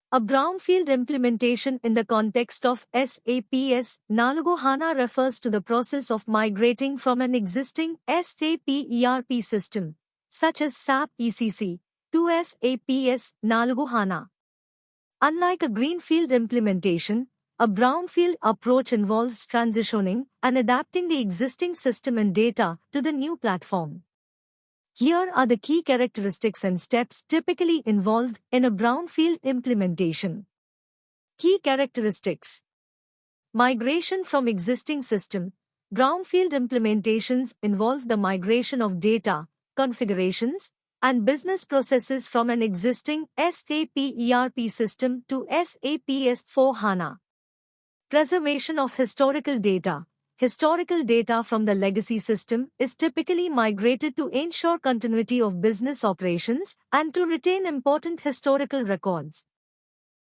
A brownfield implementation in the context of SAP S/4HANA refers to the process of migrating from an existing SAP ERP system, such as SAP ECC, to SAP S/4HANA. Unlike a greenfield implementation, a brownfield approach involves transitioning and adapting the existing system and data to the new platform. Here are the key characteristics and steps typically involved in a brownfield implementation. Key characteristics: migration from existing system. Brownfield implementations involve the migration of data, configurations, and business processes from an existing SAP ERP system to SAP S/4HANA. Preservation of historical data. Historical data from the legacy system is typically migrated to ensure continuity of business operations and to retain important historical records.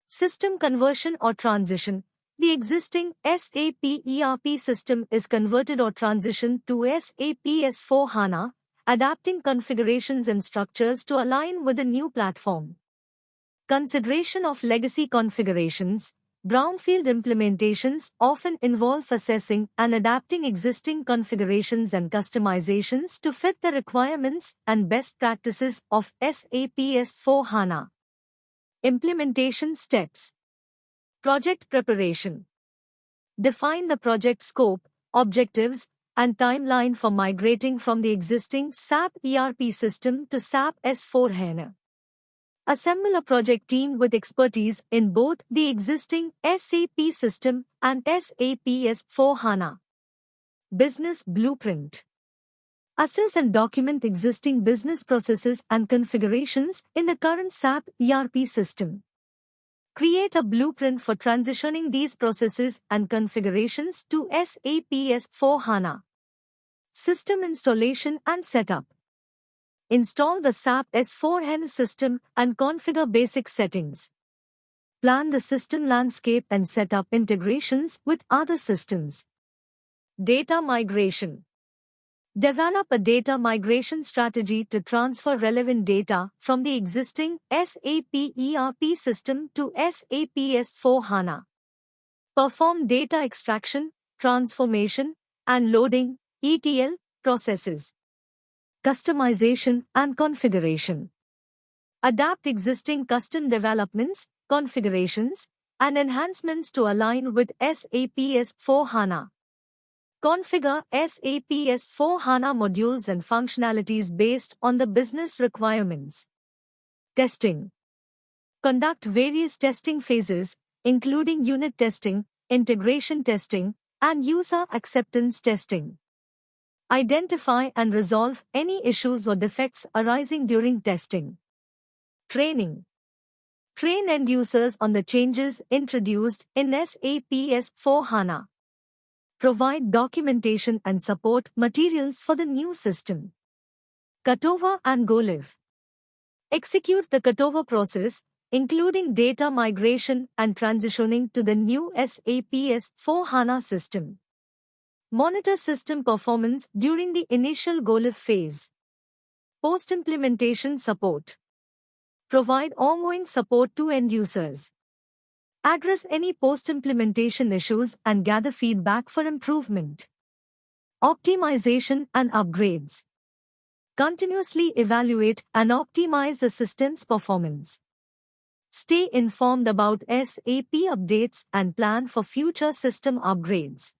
System conversion or transition. The existing SAP ERP system is converted or transitioned to SAP S/4HANA, adapting configurations and structures to align with the new platform. Consideration of legacy configurations. Brownfield implementations often involve assessing and adapting existing configurations and customizations to fit the requirements and best practices of SAP S/4HANA. Implementation steps. Project preparation. Define the project scope, objectives, and timeline for migrating from the existing SAP ERP system to SAP S/4HANA. Assemble a project team with expertise in both the existing SAP system and SAP S/4HANA. Business blueprint. Assess and document existing business processes and configurations in the current SAP ERP system. Create a blueprint for transitioning these processes and configurations to SAP S/4HANA. System installation and setup. Install the SAP S/4HANA system and configure basic settings. Plan the system landscape and set up integrations with other systems. Data migration. Develop a data migration strategy to transfer relevant data from the existing SAP ERP system to SAP S/4HANA. Perform data extraction, transformation, and loading (ETL) processes. Customization and configuration. Adapt existing custom developments, configurations, and enhancements to align with SAP S/4HANA. Configure SAP S/4HANA modules and functionalities based on the business requirements. Testing. Conduct various testing phases, including unit testing, integration testing, and user acceptance testing. Identify and resolve any issues or defects arising during testing. Training. Train end users on the changes introduced in SAP S/4HANA. Provide documentation and support materials for the new system. Cutover and go-live. Execute the cutover process, including data migration and transitioning to the new SAP S/4HANA system. Monitor system performance during the initial go-live phase. Post-implementation support. Provide ongoing support to end users. Address any post-implementation issues and gather feedback for improvement. Optimization and upgrades. Continuously evaluate and optimize the system's performance. Stay informed about SAP updates and plan for future system upgrades.